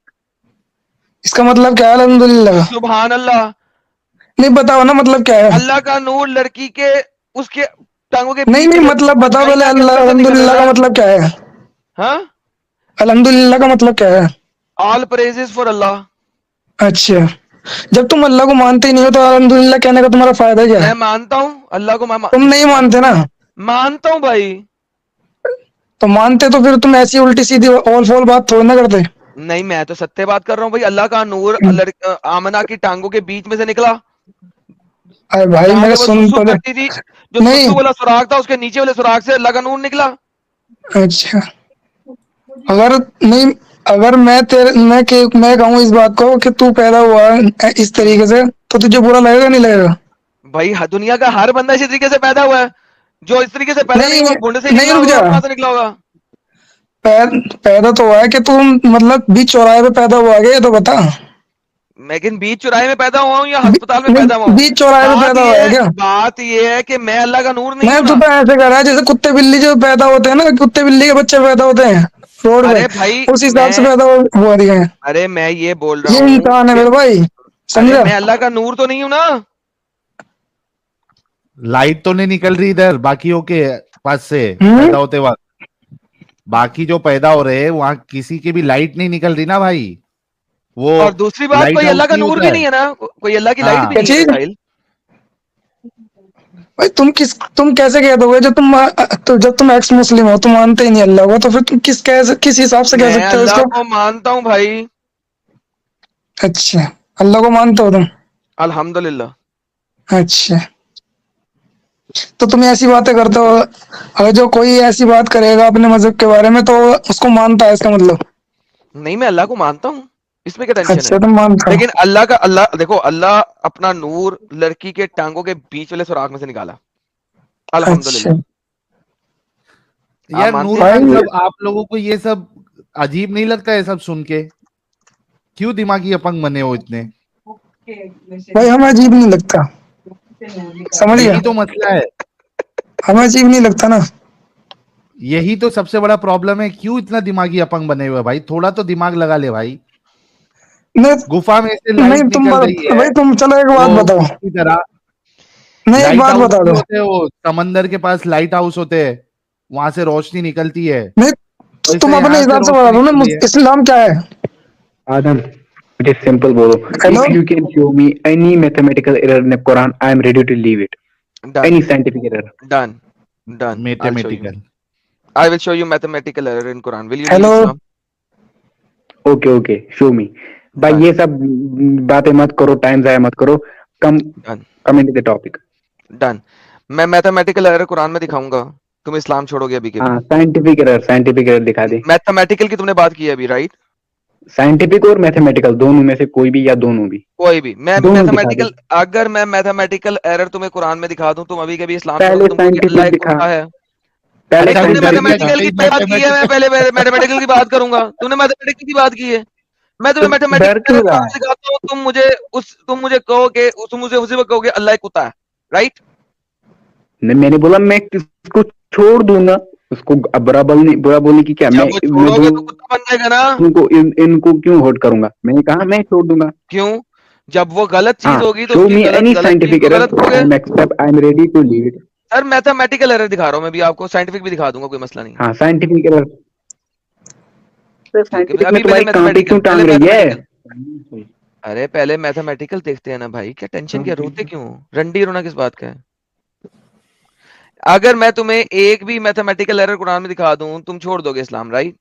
इसका मतलब क्या है अल्हम्दुलिल्लाह का? सुभान अल्लाह। नहीं बताओ ना, मतलब क्या है? अल्लाह का नूर लड़की के उसके टांगों के नहीं बीच नहीं, में मतलब बताओ पहले, वजाइना के अल्लाह अंदर से निकल अल्हम्दुलिल्लाह रहा का है। मतलब क्या है? हाँ, अल्हम्दुलिल्लाह का मतलब क्या है? ऑल प्रेजेस फॉर अल्लाह। अच्छा, जब तुम अल्लाह को मानते ही नहीं हो तो अल्हम्दुलिल्लाह कहने का तुम्हारा फायदा क्या मैं है? मानता हूं अल्लाह को, तुम नहीं मानते ना? मानता हूं भाई। तो मानते तो फिर तुम ऐसी उल्टी सीधी ऑल फोल बात थोड़ी ना करते। नहीं, मैं तो सत्य बात कर रहा हूं भाई। अल्लाह का नूर आमना की टांगों के बीच में से निकला, अरे भाई जहां मेरे से वो सुन सुसु तो ले। करती थी। जो नहीं, सुसु वाला सुराग था उसके नीचे वाले सुराग से अल्लाह का नूर निकला। अच्छा, अगर नहीं, अगर मैं कहूँ इस बात को कि तू पैदा हुआ है इस हम्म, तरीके से, तो तुझे बुरा लगेगा नहीं लगेगा? भाई दुनिया का हर बंदा इसी तरीके से पैदा हुआ है। जो इस तरीके से पैदा नहीं नहीं हुआ भूड से ही नहीं, निकला रुक होगा, जा। और कहां से निकला होगा? पैदा तो हुआ है कि तू मतलब बीच चौराहे पे पैदा हुआ है, ये तो बता। लेकिन बीच चौराहे में पैदा हुआ हूं या अस्पताल में पैदा हुआ नहीं, हूं? बीच चौराहे पे पैदा हुआ है क्या? बात ये है कि मैं अल्लाह का नूर नहीं मैं हूं तू ना। तो ऐसे कर रहा है जैसे कुत्ते बिल्ली जो पैदा होते हैं ना, कुत्ते बिल्ली के बच्चे पैदा होते हैं, रोड अरे पे, भाई उस हिसाब से मैं पैदा हुआ दिया है। अरे मैं ये बोल रहा ये हूँ इंसान है कि मेरे भाई, अरे समझा? मैं अल्लाह का नूर तो नहीं हूं ना। लाइट तो नहीं निकल रही इधर बाकियों के पास से हम्म। पैदा होते वक्त, बाकी जो पैदा हो रहे हैं वहां किसी की भी लाइट नहीं निकल रही ना भाई। वो और दूसरी बात, लाइट कोई हाउस अल्लाह का नहीं नूर होता भी है। नहीं है ना, कोई अल्लाह की लाइट हाँ भी क्या नहीं है चीज? साहिल। भाई तुम कैसे कह दोगे, तो जब तुम एक्स मुस्लिम हो, तुम मानते ही नहीं अल्लाह को, तो फिर तुम किस हिसाब से कह मैं सकते हो अल्लाह इसको? को मानता हूँ भाई, अच्छा, अल्लाह को मानते हो तुम? अल्हम्दुलिल्लाह। अच्छा, तो तुम ऐसी बातें करते हो, अगर जो कोई ऐसी बात करेगा अपने मजहब के बारे में तो उसको मानता है, इसका मतलब? नहीं, मैं अल्लाह को मानता हूँ, इसमें क्या टेंशन अच्छा, है। तुम मानते हो। लेकिन अल्लाह देखो, अल्लाह अपना नूर लड़की के टांगों के बीच वाले सुराख में से निकाला, अच्छा अल्हम्दुलिल्लाह। आप यार मानते नूर हैं? खान भाई, साहब, आप लोगों को ये सब अजीब नहीं लगता है सब सुन के? क्यों दिमागी अपंग बने हो इतने? भाई हमें अजीब नहीं लगता, समझ गया? यही तो मसला है, हमें अजीब नहीं लगता ना। यही तो सबसे बड़ा प्रॉब्लम है। क्यों इतना दिमागी अपंग बने हुए हैं भाई? थोड़ा तो दिमाग लगा ले भाई। नहीं गुफा में से नहीं, लाइट निकल रही है भाई तुम चलो एक बात तो बताओ, उसकी तरह नहीं एक लाइट बात हाउस बता नहीं दो। होते, वो समंदर के पास लाइट हाउस होते हैं, वहां से रोशनी निकलती है, नहीं, तुम वैसे अपने यहाँ से हिसाब से बता रोशनी दो ना, निकली है। इस्लाम क्या है? Adam, it is simple, bolo. Hello? If you can show me any mathematical error in the Quran, I am ready to leave it. Done Any scientific error. Done done, mathematical I will show you mathematical error in Quran. Will you leave hello? Islam? Okay, okay, show me. भाई Done. ये सब बातें मत करो, टाइम जाया मत करो, कम Done. Come into the topic. Done. मैं मैथमेटिकल एरर कुरान में दिखाऊंगा, तुम इस्लाम छोड़ोगे अभी के हाँ, भी। साइंटिफिक एरर दिखा दे। मैथमेटिकल की तुमने बात की है अभी, राइट? साइंटिफिक और मैथमेटिकल दोनों में से कोई भी या दोनों भी, कोई भी। मैं दोनों दिखा दे। मैथमेटिकल, अगर मैं मैथमेटिकल एरर तुम्हें कुरान में दिखा दूं, तुम अभी के भी इस्लाम पहले छोड़ोगे, तुम कहोगे अल्लाह साइंटिफिक एक दिखा, कुत्ता है। पहले अरे तुमने डर गया मैथमेटिकल साइंटिफिक की जाते ही बात की है, मैं मैथमेटिकल। पहले मैथमेटिकल की बात करूंगा। तुमने मैथमेटिकल की बात की है, मैं तो तुम्हें डर मैथमेटिकल क्यों एरर रहा कुरान है? में दिखाता हूँ, तुम मुझे कहोगे, तुम मुझे उसी वक्त कहोगे अल्लाह एक कुत्ता है, राइट? मैंने बोला मैं इसको छोड़ दूंगा, उसको बुरा बोलने की क्या, जब मैं वो छोड़ोगे तो दूसरों कुत्ता बन जाएगा ना। को इनको क्यों हर्ट करूंगा? मैंने कहा मैं छोड़ दूंगा। क्यों? जब वो गलत चीज हाँ, होगी तो शो उसकी मी गलत एनी गलत चीज साइंटिफिक को एरर, गलत कहोगे। I am ready to leave it. Sir mathematical error दिखा रहा हूँ मैं भी आपको, साइंटिफिक भी दिखा दूंगा, कोई मसला नहीं है। हाँ, साइंटिफिक एरर। ठीक है, साइंटिफिक में अभी पहले तुम्हारी कांटे मैथमेटिकल, क्यों पहले टांग रही है? मैथमेटिकल। अरे पहले मैथमेटिकल देखते हैं ना भाई, क्या टेंशन, क्या रोते क्यों? रंडी रोना किस बात का है? अगर मैं तुम्हें एक भी मैथमेटिकल एरर कुरान में दिखा दूं, तुम छोड़ दोगे इस्लाम, राइट?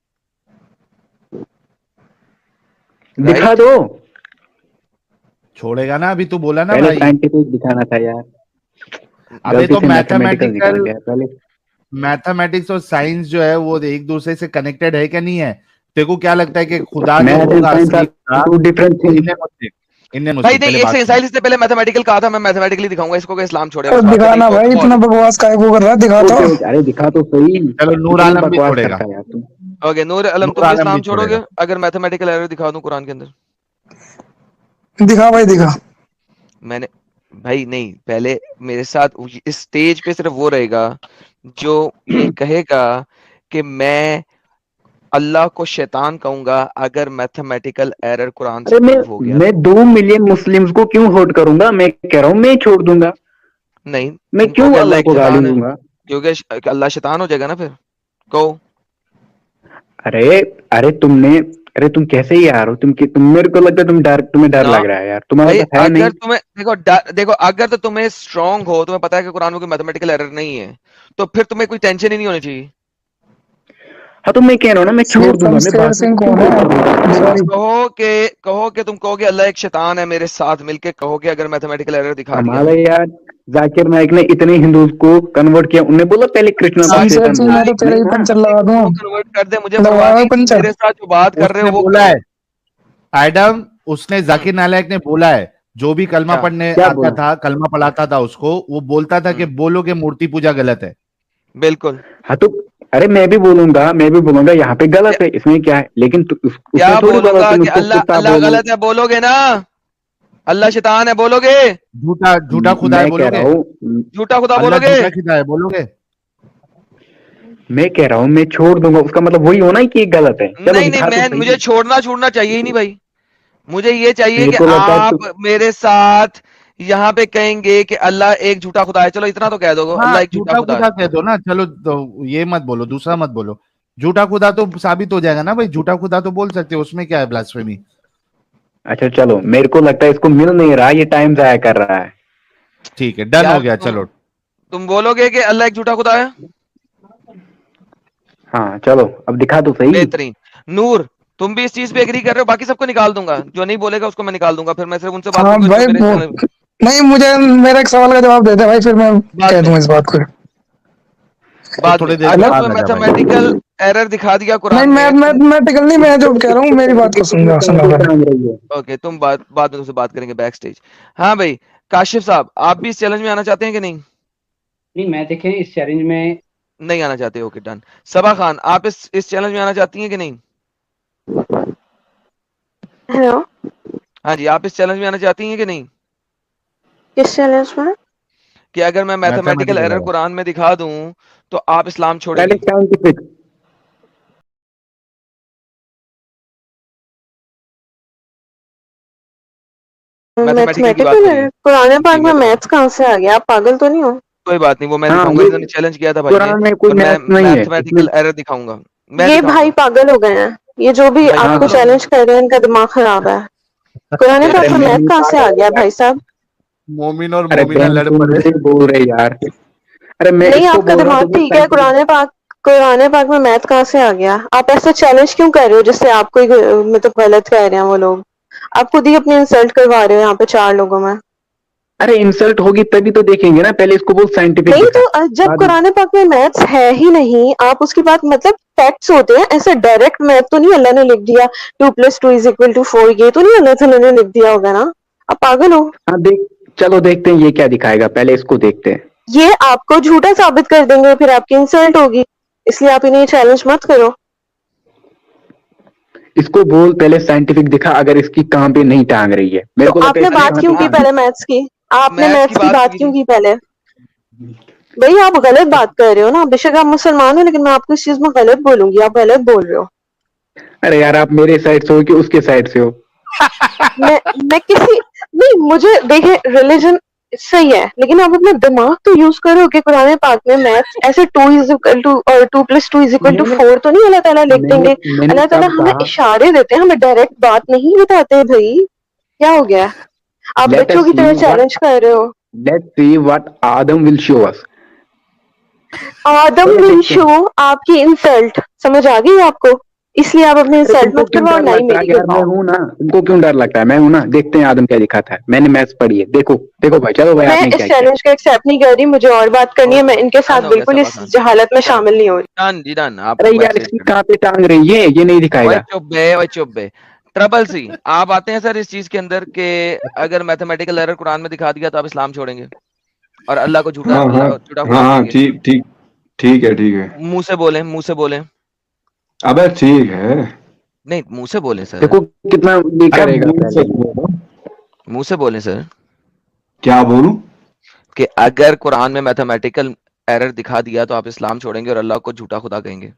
दिखा राइट? दो। छोड़ेगा ना, अभी तू बोला ना पहले भाई। साइंटिफिक दिखाना था यार, अबे गलती तो से मैथमेटिकल निकल गया पहले। मैथमेटिक्स और साइंस जो है वो एक दूसरे से कनेक्टेड है क्या? नहीं है? तेरे को क्या लगता है कि खुदा जो मैथ एंड होगा साइंस असली आर खुदा? Two different things. इंडियन भाई मुस्लिम नहीं, पहले एक बात सेकंड सुन। साइल, इससे पहले मैथमेटिकल कहा था, मैं मैथमेटिकली दिखाऊंगा इसको कि इस्लाम छोड़े, अरे बस बात है। दिखाना भाई, इतना बकवास काहे को कर रहा है, दिखा तो। ओके ओके, अरे दिखा तो सही। चलो नूर कितना आलम भी बकवास छोड़ेगा, करता है यार तुम। ओके नूर अलम, नूर तुम भी आलम भी इस्लाम छोड़ोगे छोड़ेगा। अगर मैथमेटिकल एरर दिखा दूं कुरान के अंदर? दिखा भाई, दिखा। मैंने भाई नहीं, पहले मेरे साथ इस स्टेज पे सिर्फ वो रहेगा जो ये कहेगा कि मैं अल्लाह को शैतान कहूंगा अगर मैथमेटिकल एरर कुरान से अरे प्रूव हो गया मैं तो। 2 मिलियन मुस्लिम्स को क्यों हर्ट करूंगा? मैं कह रहा हूँ मैं छोड़ दूंगा। नहीं, मैं तुम क्यों कहोगे अल्लाह अल्लाह एक को गाली शैतान है, दूंगा? क्योंकि अल्लाह शैतान हो जाएगा ना फिर। कहो। अरे अरे तुम कैसे यार हो? तुम मेरे को लगता है तुम्हें डर ना लग रहा है यार, तुम्हारे भाई, पास है नहीं। अगर तुम्हें देखो अगर तो तुम्हें स्ट्रांग हो, तुम्हें पता है कि कुरान में कोई मैथमेटिकल एरर नहीं है, तो फिर तुम्हें कोई टेंशन ही नहीं होनी चाहिए। हाँ, तो मैं कह रहा हूँ ना, मैं छोड़ दूंगा। मैं शमशेर बाकी सिंह क्यों कौन है? hurt करूंगा? दिवाली। कहो कि तुम कहोगे अल्लाह एक शैतान है, मेरे साथ मिलके कहोगे अगर मैथमेटिकल एरर दिखा दिया। हमारे यार जाकिर नाइक ने इतने हिंदूज को कन्वर्ट किया। उन्हें बोला पहले कृष्णा को शमशेर शैतान सिंह, बोला। मैं तो तेरा ही नहीं ना? पंचर लगा दूंगा, कन्वर्ट कर दे, मुझे परवाह लगवाओ नहीं, तुम पंचर। मेरे साथ जो बात कर रहे उसने हो वो बोला करो। है एडम, उसने जाकिर नालायक ने बोला है, जो भी कलमा क्या? पढ़ने क्या आता बोला? था, कलमा पढ़ाता था उसको, वो बोलता था कि बोलो कि मूर्ति पूजा गलत है। बिल्कुल। हाँ तो अरे मैं भी बोलूंगा यहाँ पे गलत है, इसमें क्या है? लेकिन उसने क्या थोड़ी बोला बोलूंगा तुम कि उसको अल्लाह कुत्ता अल्लाह बोलो। गलत है बोलोगे ना? अल्लाह शैतान है बोलोगे? झूठा खुदा है मैं कह बोलोगे? रहा हूँ झूठा खुदा अल्लाह बोलोगे? झूठा खुदा है बोलोगे? मैं कह रहा हूँ मैं छोड़ दूंगा, उसका मतलब वही होना ही कि ये गलत है। चलो नहीं नहीं, दिखा तो मैं सही। मुझे छोड़ना चाहिए ही नहीं भाई। मुझे ये चाहिए मेरे कि को लगता है आप मेरे साथ यहाँ पे कहेंगे कि अल्लाह एक झूठा खुदा है। चलो इतना तो कह दो, हाँ, अल्लाह एक झूठा झूठा खुदा खुदा है। कह दो ना, चलो तो ये मत बोलो, दूसरा मत बोलो। झूठा खुदा तो साबित हो जाएगा ना भाई, झूठा खुदा तो बोल सकते हो, उसमें क्या है ब्लास्फेमी। अच्छा चलो, मेरे को लगता है इसको मिल नहीं रहा, ये टाइम जाया कर रहा है। ठीक है, डन हो यार गया, चलो। तुम बोलोगे कि अल्लाह एक झूठा खुदा है? हाँ चलो अब दिखा तो सही। बेहतरीन। नूर, तुम भी इस चीज पे एग्री कर रहे हो? बाकी सबको निकाल दूंगा, जो नहीं बोलेगा उसको मैं निकाल दूंगा, फिर मैं सिर्फ उनसे बात हाँ करूंगा भाई, जो मेरे वो चैनल। नहीं, मुझे मेरा एक सवाल का जवाब दे दे भाई, फिर मैं बाद कह में दूंगा इस बात को। बाद थोड़ी में देर अगर बाद कोई आ जा भाई। मैथमेटिकल एरर दिखा दिया नहीं, कुरान में तुम। मैथमेटिकल नहीं, मैं जो कह रहा हूँ मेरी बात को सुन सुना पहले। ओके, तुम बाद में तुमसे बात करेंगे बैक स्टेज। हाँ भाई, काशिफ साहब, आप भी इस चैलेंज में आना चाहते हैं कि नहीं? नहीं, मैं देखें इस चैलेंज में नहीं आना चाहते? Okay done. सबा खान, आप इस चैलेंज में आना चाहती हैं कि नहीं? हेलो, हाँ जी, आप इस चैलेंज में आना चाहती हैं कि नहीं? किस चैलेंज में? कि अगर मैं मैथमेटिकल मैथमेटिकल एरर है। कुरान में दिखा दूं तो आप इस्लाम पहले छोड़ेंगी? साइंटिफिक। मैथमेटिकल की बात मैथमेटिकल करिए। कुरान पाक जी में मैथमेटिकल, मैथ्स कहाँ से आ गया? आप पागल तो नहीं हो? कोई बात नहीं, वो मैं हाँ दिखाऊंगा। वो इन्होंने चैलेंज किया था भाई ने, कुरान में कोई तो मैं मैथ्स नहीं है इसमें। मैथमेटिकल एरर दिखाऊंगा। मैं ये भाई दिखाऊंगा पागल हो गए हैं। ये जो भी भाई, हाँ आपको पागल हो गए। चैलेंज कर रहे हैं इनका दिमाग खराब है। कुरान अरे पाक में बेहतरीन। मैथ मैं कहाँ से आ पागल हूँ गया यार। भाई साहब? मोमिन और अरे मोमिना बहन लड़ तुम पड़े। मुझे बोल रहे यार। अरे मैं नहीं, इसको आपका बोल रहा हूँ दिमाग देखो ठीक है। साइंटिफिक। कुरान पाक में मैथ कहाँ से आ गया? आप ऐसा चैलेंज क्यों कर रहे हो जिससे आपको ही मतलब गलत कह रहे हैं वो लोग? आप खुद ही अपनी इंसल्ट करवा रहे हो यहाँ पे 4 लोगों में। अरे इंसल्ट होगी तभी तो देखेंगे ना, पहले इसको बोल साइंटिफिक नहीं दिखा। तो जब बाद में कुरान पाक में मैथ्स है ही नहीं, आप उसकी बात मतलब फैक्ट्स होते हैं, ऐसे डायरेक्ट मैथ तो नहीं अल्लाह ने लिख दिया 2+2=4, ये तो नहीं अल्लाह ताला ने लिख दिया होगा ना? आप पागल हो? हाँ देख, चलो देखते हैं ये क्या दिखाएगा, पहले इसको देखते हैं। ये आपको झूठा साबित कर देंगे, फिर आपकी इंसल्ट होगी, इसलिए आप इन्हें चैलेंज मत करो। इसको बोल पहले साइंटिफिक दिखा, अगर इसकी कहाँ पे नहीं टांग रही है। मेरे तो को लगता है आपने इसकी अरे बात कहाँ क्यों पे की हाँ, टांग। पहले मैथ्स की? आपने मैथ्स की मैथ्स की बात बात की क्यों थी। की पहले? भाई आप गलत बात कर रहे हो ना। बेशक आप मुसलमान हो, लेकिन मैं आपको इस चीज में गलत बोलूंगी। आप गलत बोल रहे हो। अरे यार आप मेरे साइड से हो कि उसके साइड से हो? मैं किसी नहीं, मुझे देखे रिलीजन सही है, लेकिन आप अपना दिमाग तो यूज करो कि कुरान पाक में मैथ्स ऐसे 2 और 2+2=4 तो नहीं अल्लाह ताला लिख मैंने देंगे। मैंने अल्लाह ताला कब हमें कहा? इशारे देते हैं, हमें डायरेक्ट बात नहीं बताते। भाई क्या हो गया? आप लेट बच्चों अस की सी तरह व्हाट चैलेंज कर रहे हो। Let's see what Adam will show us. Adam चलो विल देखते शो हैं। आपकी इंसल्ट समझ आ गई आपको? इसलिए आप अपनी अरे इंसल्ट तुमको मत क्यों करवाओ, डर ना ही लगता है मेरी यार, मैं करवाओ। हूं ना। तुमको क्यों डर लगता है? मैं हूं ना। देखते हैं आदम क्या दिखाता है। मैंने मैथ्स पढ़ी है, देखो देखो भाई। चलो भाई मैं आपने इस क्या किया। चैलेंज को एक्सेप्ट नहीं कर रही, मुझे और बात करनी है। मैं इनके डन साथ हो गया बिल्कुल सबा इस खान। जहालत में डन शामिल नहीं हो रही। डन जी डन, अरे आपको बैक यार स्टेज इसकी कर कहाँ पे टांग रही है, ये नहीं ओए दिखाएगा। चुप बे, ओए चुप बे। ट्रबल सी, आप आते हैं सर इस चीज के अंदर कि अगर मैथमेटिकल एरर कुरान में दिखा दिया तो आप इस्लाम छोड़ेंगे और अल्लाह को हाँ हाँ झूठा हाँ खुदा हाँ, कहेंगे? ठीक ठीक। ठीक है ठीक है। मुंह से बोलें, मुंह से बोलें। अबे ठीक है। नहीं, मुंह से बोलें सर। देखो कितना ये अरे करेगा मुंह से पहले। बोलो। मुंह से बोलें सर क्या बोलूं? कि अगर कुरान में मैथमेटिकल एरर दिखा दिया तो आप इस्लाम छोड़ेंगे और अल्लाह को झूठा खुदा कहेंगे?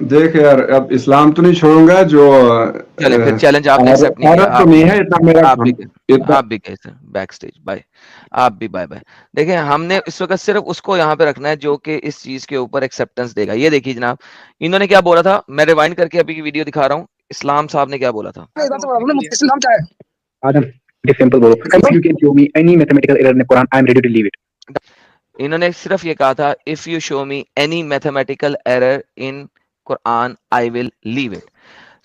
देख यार, अब इस्लाम तो नहीं छोड़ूंगा। जो चले फिर चैलेंज आपने एक्सेप्ट नहीं किया। औरत तो नहीं है इतना मेरा आप भी काम। गए, इतना आप भी गए सर बैक स्टेज। बाय। आप भी बाय बाय। देखिए, हमने इस वक्त सिर्फ उसको यहाँ पे रखना है जो कि इस चीज के ऊपर एक्सेप्टेंस देगा। ये देखिए जनाब, इन्होंने क्या बोला था, मैं रिवाइंड करके अभी की वीडियो दिखा रहा हूँ। इस्लाम साहब ने क्या बोला था? इस्लाम क्या है? आदम इट इज सिंपल बोलो, if you can show me any mathematical error in कुरान I am ready to leave it. इन्होंने सिर्फ ये कहा था, if you show me any mathematical error in कुरान आई विल लीव इट।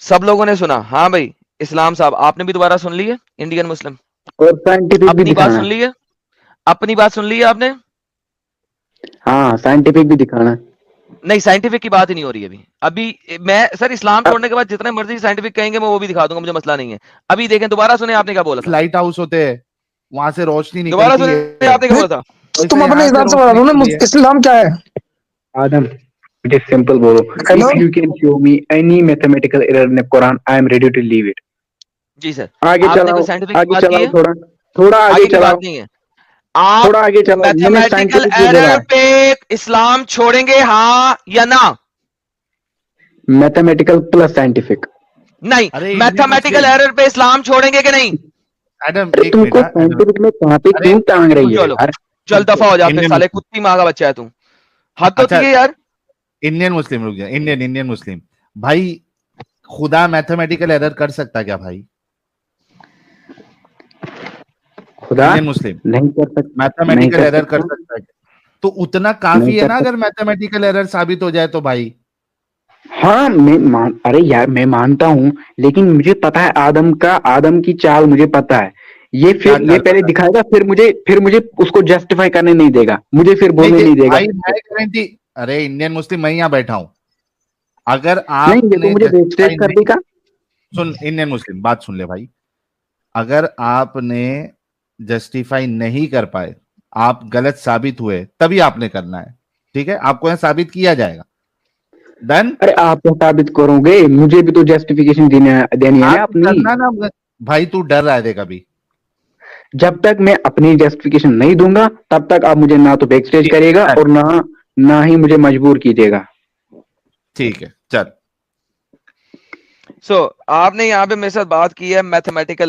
सब लोगों ने सुना? हाँ भाई। इस्लाम साहब, आपने भी दोबारा सुन ली है? इंडियन मुस्लिम, और साइंटिफिक भी अपनी बात दिखाना। सुन ली है? अपनी बात सुन ली है आपने? हाँ साइंटिफिक भी दिखाना। नहीं, साइंटिफिक की बात ही नहीं हो रही अभी। अभी मैं सर इस्लाम छोड़ने के बाद जितने मर्जी साइंटिफिक कहेंगे मैं वो भी दिखा दूंगा, मुझे मसला नहीं है। अभी देखें, दोबारा सुने आपने क्या बोला था? लाइट हाउस होते हैं, वहां से रोशनी दोबारा निकलती सुने है। आपने क्या बोला था? तुम वैसे अपने यहाँ से हिसाब से बता रोशनी दो ना, निकलती है। इस्लाम क्या है? आदम इट इज सिंपल बोलो, hello, if you can show me any mathematical error in कुरान I am ready to leave it. जी सर। आगे आपने चलाओ, कोई साइंटिफिक की आगे बात की चलाओ, है? थोड़ा थोड़ा आगे आगे की चलाओ। बात नहीं है। आप थोड़ा आगे चलो, मैंने मैथमेटिकल scientific भी बोला एरर है। पे इस्लाम छोड़ेंगे, हाँ या ना? Mathematical plus scientific. नहीं, अरे मैथमेटिकल इंडियन एरर पे इस्लाम छोड़ेंगे कि नहीं? एडम अरे एक तुमको मिनट एडम साइंटिफिक में कहाँ पे अरे क्यों टांग रही है चलो यार? चल दफा हो जा, फिर इंडियन साले कुत्ती माँ का बच्चा है तू, हद होती अच्छा है यार। इंडियन मुस्लिम, रुक जा, इंडियन मुस्लिम भाई, खुदा मैथमेटिकल एरर कर सकता क्या भाई? खुदा इंडियन मुस्लिम नहीं कर सकता, नहीं मैथमेटिकल कर एरर कर सकता, सकता है? तो उतना नहीं काफी है कर ना, सकता। अगर मैथमेटिकल एरर साबित हो जाए तो भाई। हाँ अरे यार मैं मानता हूँ, लेकिन मुझे पता है आदम की चाल मुझे पता है। ये क्या फिर ये चाल पहले पता है? दिखाएगा, फिर मुझे उसको जस्टिफाई करने नहीं देगा, मुझे फिर नहीं बोलने नहीं देगा। भाई मैं गारंटी, अरे इंडियन मुस्लिम मैं यहाँ बैठा हूं, अगर नहीं, ये तो आपने मुझे जस्टिफाई वेस्टेज कर नहीं, देगा। सुन इंडियन मुस्लिम बात सुन ले भाई, अगर आपने जस्टिफाई नहीं कर पाए, आप गलत साबित हुए, तभी आपने करना है, ठीक है? आपको यहाँ साबित किया जाएगा, डन। अरे आप तो साबित करोगे, मुझे भी तो जस्टिफिकेशन देनी है ना आप अपनी। करना ना भाई, तू डर रहा है देख अभी। जब तक मैं अपनी जस्टिफिकेशन नहीं दूंगा, तब तक आप मुझे ना तो बैकस्टेज करेगा और ना ही मुझे मजबूर कीजिएगा। ठीक है चल। सो आपने यहाँ पे मेरे साथ बात की है मैथमेटिकल